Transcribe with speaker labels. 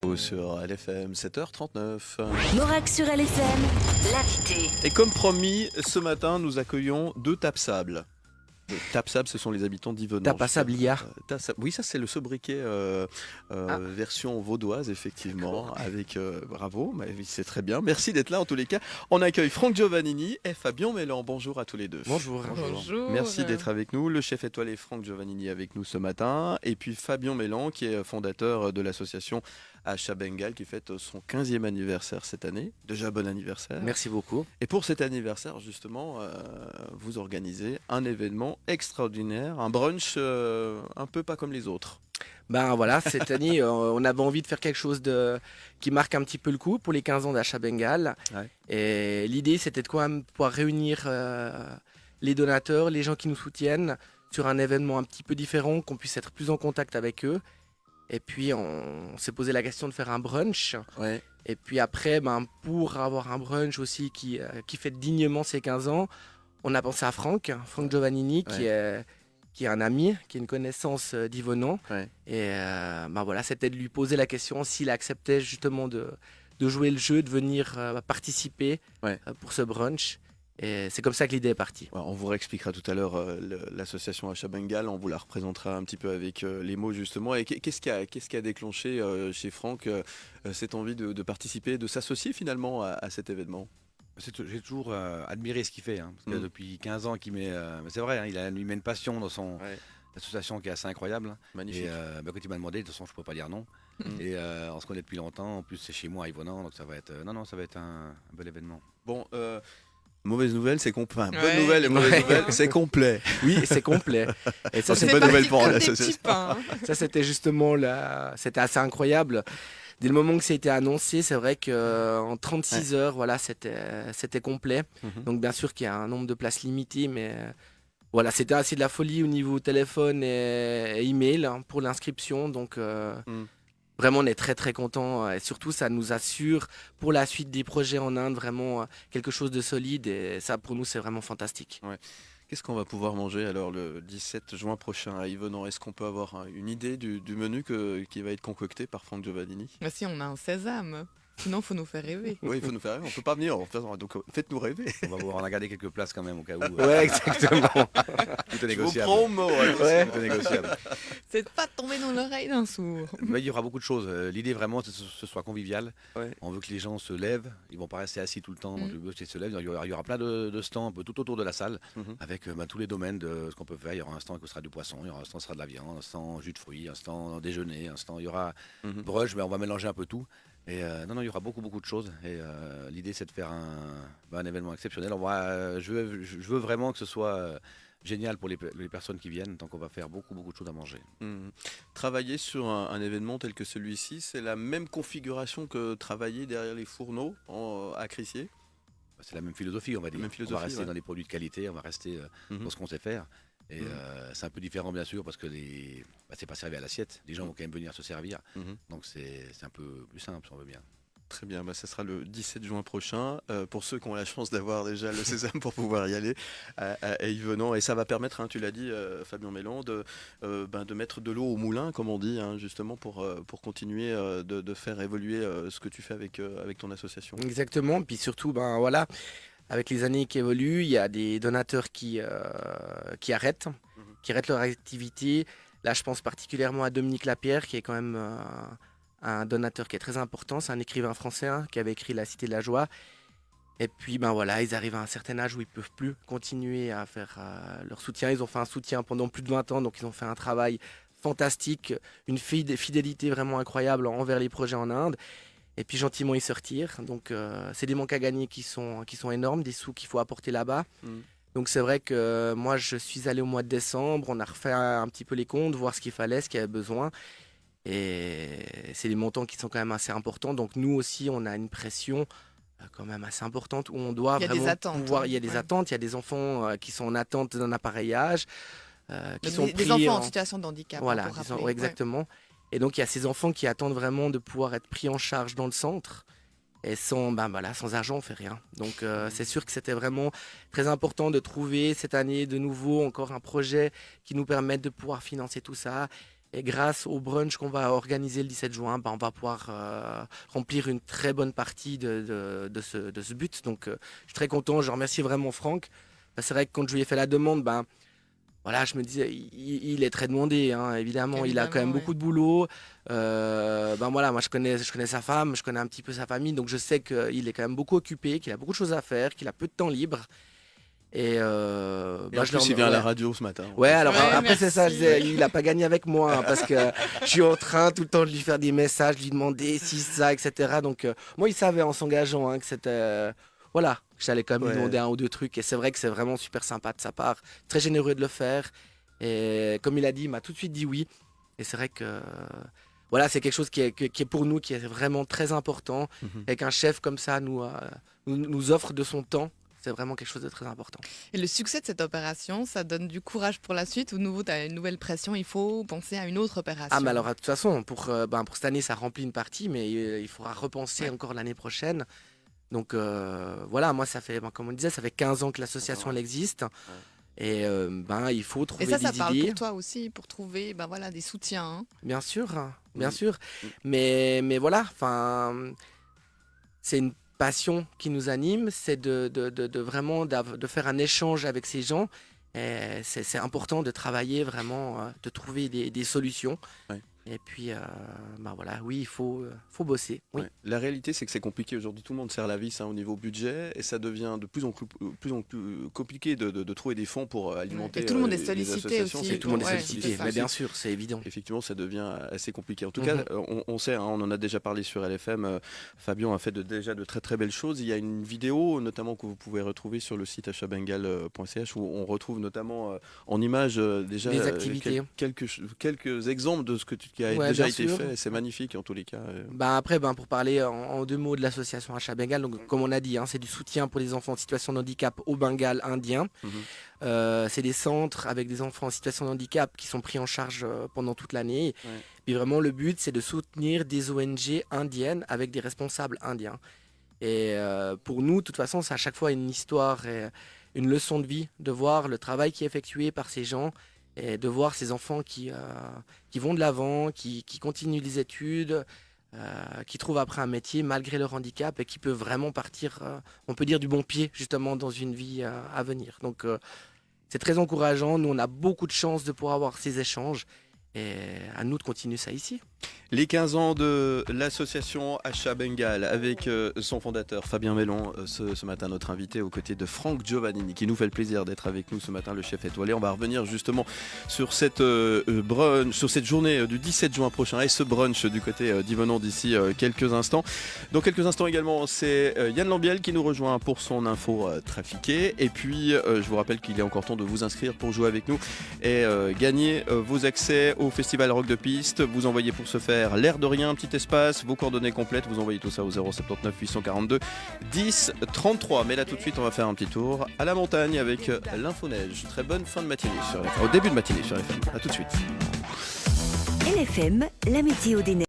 Speaker 1: l'info sur LFM 7h39.
Speaker 2: Morac sur LFM, l'invité.
Speaker 1: Et comme promis, ce matin, nous accueillons deux tapsables. Tapsab, ce sont les habitants d'Yvenant.
Speaker 3: Tapasablia.
Speaker 1: Oui, ça c'est le sobriquet version vaudoise, effectivement. Avec bravo, c'est très bien. Merci d'être là en tous les cas. On accueille Franck Giovannini et Fabien Mélan. Bonjour à tous les deux.
Speaker 3: Bonjour.
Speaker 4: Bonjour.
Speaker 1: Merci d'être avec nous. Le chef étoilé Franck Giovannini avec nous ce matin. Et puis Fabien Mélan, qui est fondateur de l'association Achat Bengal, qui fête son 15e anniversaire cette année. Déjà bon anniversaire.
Speaker 3: Merci beaucoup.
Speaker 1: Et pour cet anniversaire, justement, vous organisez un événement extraordinaire, un brunch un peu pas comme les autres.
Speaker 3: Ben voilà, cette année, on avait envie de faire quelque chose qui marque un petit peu le coup pour les 15 ans d'Achat Bengal.
Speaker 1: Ouais.
Speaker 3: Et l'idée, c'était de quand même pouvoir réunir les donateurs, les gens qui nous soutiennent sur un événement un petit peu différent, qu'on puisse être plus en contact avec eux. Et puis, on s'est posé la question de faire un brunch.
Speaker 1: Ouais.
Speaker 3: Et puis après, pour avoir un brunch aussi qui fête dignement ses 15 ans, on a pensé à Franck Giovannini, qui est un ami, qui est une connaissance d'Yvenant.
Speaker 1: Ouais.
Speaker 3: Et voilà, c'était de lui poser la question s'il acceptait justement de jouer le jeu, de venir participer pour ce brunch. Et c'est comme ça que l'idée est partie.
Speaker 1: Ouais, on vous réexpliquera tout à l'heure l'association Achat Bengal, on vous la représentera un petit peu avec les mots justement. Et qu'est-ce qui a déclenché chez Franck cette envie de participer, de s'associer finalement à cet événement?
Speaker 5: J'ai toujours admiré ce qu'il fait, parce que depuis 15 ans qu'il met. C'est vrai, il met une passion dans son association qui est assez incroyable.
Speaker 1: Magnifique.
Speaker 5: Et quand il m'a demandé, de toute façon, je ne peux pas dire non. Et on se connaît depuis longtemps. En plus, c'est chez moi à Yvenant, donc ça va être. Ça va être un bel événement.
Speaker 1: Bon, mauvaise nouvelle, c'est complet. Bonne
Speaker 4: Ouais.
Speaker 1: nouvelle et mauvaise nouvelle, c'est complet.
Speaker 3: Oui, c'est complet. Et ça,
Speaker 1: C'est
Speaker 4: C'est
Speaker 1: une bonne
Speaker 4: parti
Speaker 1: nouvelle pour
Speaker 4: comme des
Speaker 1: l'association.
Speaker 4: petits pains.
Speaker 3: Ça, c'était justement c'était assez incroyable. Dès le moment que ça a été annoncé, c'est vrai qu'en 36 heures, voilà, c'était complet.
Speaker 1: Mhm.
Speaker 3: Donc bien sûr qu'il y a un nombre de places limité, mais voilà, c'était assez de la folie au niveau téléphone et email pour l'inscription. Donc vraiment, on est très très content et surtout, ça nous assure pour la suite des projets en Inde vraiment quelque chose de solide et ça, pour nous, c'est vraiment fantastique.
Speaker 1: Qu'est-ce qu'on va pouvoir manger alors le 17 juin prochain à Yvenant? Est-ce qu'on peut avoir une idée du menu qui va être concocté par Franck Giovannini?
Speaker 4: Bah si, on a un sésame. Sinon, faut nous faire rêver.
Speaker 1: Oui, il faut nous faire rêver, on ne peut pas venir, donc faites-nous rêver.
Speaker 5: On va voir, on a gardé quelques places quand même au cas où.
Speaker 3: Ouais, exactement.
Speaker 5: Tout est
Speaker 1: Je vous
Speaker 5: négociable.
Speaker 1: prends au mot.
Speaker 3: Ouais.
Speaker 5: Tout est négociable.
Speaker 4: C'est de pas tomber dans l'oreille d'un sourd.
Speaker 5: Mais il y aura beaucoup de choses. L'idée vraiment, c'est que ce soit convivial.
Speaker 3: Ouais.
Speaker 5: On veut que les gens se lèvent. Ils vont pas rester assis tout le temps. Donc le but, c'est qu'ils se lèvent. Il y aura plein de stands un peu tout autour de la salle
Speaker 1: Mhm.
Speaker 5: avec tous les domaines de ce qu'on peut faire. Il y aura un stand qui sera du poisson, il y aura un stand qui sera de la viande, un stand jus de fruits, un stand déjeuner, un stand. Il y aura
Speaker 1: Mhm.
Speaker 5: brunch, mais on va mélanger un peu tout. Et il y aura beaucoup de choses. Et l'idée, c'est de faire un événement exceptionnel. Je veux vraiment que ce soit génial pour les personnes qui viennent. Donc, on va faire beaucoup de choses à manger.
Speaker 1: Travailler sur un événement tel que celui-ci, c'est la même configuration que travailler derrière les fourneaux à Crissier?
Speaker 5: C'est la même philosophie, on va dire.
Speaker 1: Même
Speaker 5: On
Speaker 1: philosophie,
Speaker 5: va rester
Speaker 1: ouais.
Speaker 5: dans les produits de qualité, on va rester
Speaker 1: Mhm.
Speaker 5: dans ce qu'on sait faire. Et c'est un peu différent, bien sûr, parce que c'est pas servi à l'assiette. Les gens vont quand même venir se servir.
Speaker 1: Mhm.
Speaker 5: Donc, c'est un peu plus simple, si on veut bien.
Speaker 1: Très bien, ce sera le 17 juin prochain. Pour ceux qui ont la chance d'avoir déjà le sésame pour pouvoir y aller à Yvenant. Et ça va permettre, tu l'as dit Fabien Mélan, de mettre de l'eau au moulin, comme on dit, justement pour continuer de faire évoluer ce que tu fais avec ton association.
Speaker 3: Exactement. Puis surtout, voilà, avec les années qui évoluent, il y a des donateurs qui arrêtent leur activité. Là, je pense particulièrement à Dominique Lapierre, qui est quand même un donateur qui est très important. C'est un écrivain français qui avait écrit La Cité de la Joie. Et puis, voilà, ils arrivent à un certain âge où ils ne peuvent plus continuer à faire leur soutien. Ils ont fait un soutien pendant plus de 20 ans, donc ils ont fait un travail fantastique, une fidélité vraiment incroyable envers les projets en Inde. Et puis gentiment ils se retirent. Donc c'est des manques à gagner qui sont énormes, des sous qu'il faut apporter là-bas. Donc c'est vrai que moi je suis allé au mois de décembre, on a refait un petit peu les comptes, voir ce qu'il fallait, ce qu'il y avait besoin. Et c'est des montants qui sont quand même assez importants. Donc nous aussi on a une pression quand même assez importante où on doit
Speaker 4: Il y a
Speaker 3: vraiment
Speaker 4: des attentes,
Speaker 3: pouvoir...
Speaker 4: hein.
Speaker 3: Il y a des
Speaker 4: Ouais.
Speaker 3: attentes, il y a des enfants qui sont en attente d'un appareillage, qui sont
Speaker 4: Des
Speaker 3: pris
Speaker 4: enfants
Speaker 3: en...
Speaker 4: en situation de handicap.
Speaker 3: Voilà,
Speaker 4: pour
Speaker 3: disons,
Speaker 4: rappeler.
Speaker 3: ouais, exactement. Et donc il y a ces enfants qui attendent vraiment de pouvoir être pris en charge dans le centre. Et sans argent, on fait rien. Donc c'est sûr que c'était vraiment très important de trouver cette année de nouveau encore un projet qui nous permette de pouvoir financer tout ça. Et grâce au brunch qu'on va organiser le 17 juin, on va pouvoir remplir une très bonne partie de ce but. Donc je suis très content, je remercie vraiment Franck. C'est vrai que quand je lui ai fait la demande, voilà, je me disais, il est très demandé, hein, évidemment. Il a quand même
Speaker 4: Évidemment,
Speaker 3: beaucoup de boulot. Voilà, moi je connais sa femme, je connais un petit peu sa famille, donc je sais qu'il est quand même beaucoup occupé, qu'il a beaucoup de choses à faire, qu'il a peu de temps libre. Et,
Speaker 1: Et en plus, il vient à la radio ce matin.
Speaker 3: Ouais, alors
Speaker 4: Ouais,
Speaker 3: après c'est ça,
Speaker 4: merci.
Speaker 3: il a pas gagné avec moi hein, parce que je suis en train tout le temps de lui faire des messages, de lui demander si ça, etc. Donc moi il savait en s'engageant hein, que c'était voilà, que j'allais quand même lui demander un ou deux trucs et c'est vrai que c'est vraiment super sympa de sa part, très généreux de le faire et comme il a dit, il m'a tout de suite dit oui et c'est vrai que voilà, c'est quelque chose qui est pour nous qui est vraiment très important et qu'un chef comme ça nous offre de son temps. C'est vraiment quelque chose de très important.
Speaker 4: Et le succès de cette opération, ça donne du courage pour la suite ou de nouveau, tu as une nouvelle pression, il faut penser à une autre opération.
Speaker 3: Ah, mais alors, de toute façon, pour cette année, ça remplit une partie, mais il faudra repenser encore l'année prochaine. Donc, voilà, moi, ça fait, comme on disait, ça fait 15 ans que l'association elle existe. Et il faut trouver
Speaker 4: Et ça
Speaker 3: des
Speaker 4: parle
Speaker 3: idées.
Speaker 4: pour toi aussi, pour trouver voilà, des soutiens. Hein.
Speaker 3: Bien sûr, bien sûr. Mais voilà, c'est une passion qui nous anime, c'est de vraiment de faire un échange avec ces gens. Et c'est important de travailler vraiment, de trouver des solutions.
Speaker 1: Ouais.
Speaker 3: Et puis, voilà, oui, il faut bosser. Oui.
Speaker 1: Ouais. La réalité, c'est que c'est compliqué aujourd'hui. Tout le monde serre la vis au niveau budget et ça devient de plus en plus compliqué de trouver des fonds pour alimenter.
Speaker 4: Et tout le monde est
Speaker 1: les
Speaker 4: sollicité
Speaker 1: associations.
Speaker 4: aussi.
Speaker 3: Et tout le monde est
Speaker 4: Ouais,
Speaker 3: sollicité,
Speaker 4: c'est ça.
Speaker 3: mais bien sûr, c'est évident.
Speaker 1: Effectivement, ça devient assez compliqué. En tout cas, on sait, hein, on en a déjà parlé sur LFM. Fabien a fait déjà de très très belles choses. Il y a une vidéo notamment que vous pouvez retrouver sur le site achabengal.ch où on retrouve notamment en images déjà
Speaker 3: Les activités.
Speaker 1: quelques exemples de ce qui a
Speaker 3: Ouais,
Speaker 1: déjà
Speaker 3: bien
Speaker 1: été
Speaker 3: sûr.
Speaker 1: fait. C'est magnifique en tous les cas.
Speaker 3: Après, pour parler en deux mots de l'association Achat Bengal, donc, comme on a dit, hein, c'est du soutien pour les enfants en situation de handicap au Bengale indien. C'est des centres avec des enfants en situation de handicap qui sont pris en charge pendant toute l'année.
Speaker 1: Ouais.
Speaker 3: Puis vraiment, le but, c'est de soutenir des ONG indiennes avec des responsables indiens. Et pour nous, de toute façon, c'est à chaque fois une histoire et une leçon de vie de voir le travail qui est effectué par ces gens et de voir ces enfants qui vont de l'avant, qui continuent les études, qui trouvent après un métier malgré leur handicap et qui peuvent vraiment partir, on peut dire, du bon pied justement dans une vie à venir. Donc c'est très encourageant, nous on a beaucoup de chance de pouvoir avoir ces échanges et à nous de continuer ça ici.
Speaker 1: Les 15 ans de l'association Achat Bengal avec son fondateur Fabien Mellon, ce matin notre invité aux côtés de Franck Giovannini qui nous fait le plaisir d'être avec nous ce matin, le chef étoilé. On va revenir justement sur cette brunch, sur cette journée du 17 juin prochain et ce brunch du côté d'Yvenon d'ici quelques instants. Dans quelques instants également, c'est Yann Lambiel qui nous rejoint pour son info trafiquée. Et puis je vous rappelle qu'il est encore temps de vous inscrire pour jouer avec nous et gagner vos accès au Festival Rock de Piste. Vous envoyez pour ce faire l'air de rien, petit espace, vos coordonnées complètes, vous envoyez tout ça au 079 842 10 33. Mais là tout de suite on va faire un petit tour à la montagne avec l'info-neige. Très bonne fin de matinée sur LFM, au début de matinée sur LFM. A tout de suite.
Speaker 2: LFM, la météo des neiges.